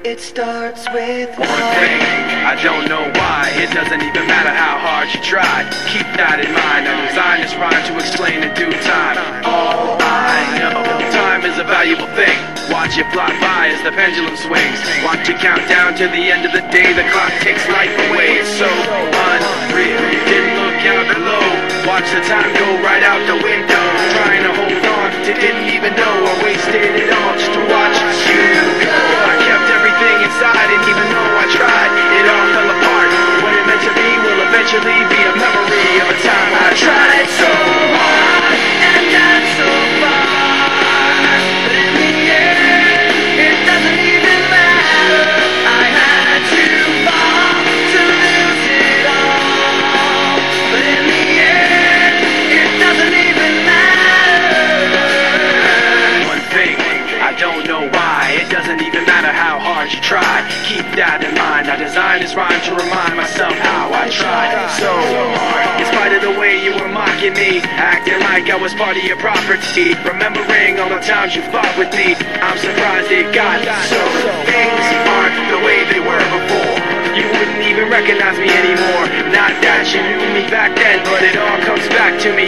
It starts with one thing, I don't know why. It doesn't even matter how hard you try. Keep that in mind. I designed this rhyme to explain in due time. All I know, time is a valuable thing. Watch it fly by as the pendulum swings. Watch it count down to the end of the day. The clock takes life away. It's so unreal. Didn't look out below. Watch the time go right out the window. Trying to hold on to didn't even know I wasted it all just to watch you go. I kept everything inside, and even though I tried, it all fell apart. What it meant to be will eventually be a memory of a time I tried so hard and got so far. But in the end, it doesn't even matter. I had to fall to lose it all. But in the end, it doesn't even matter. One thing, I don't know why. It doesn't even matter how hard you try. Keep that in mind. I designed this rhyme to remind myself how I tried so hard. In spite of the way you were mocking me, acting like I was part of your property, remembering all the times you fought with me, I'm surprised it got so. Things aren't the way they were before. You wouldn't even recognize me anymore. Not that you knew me back then, but it all comes back to me.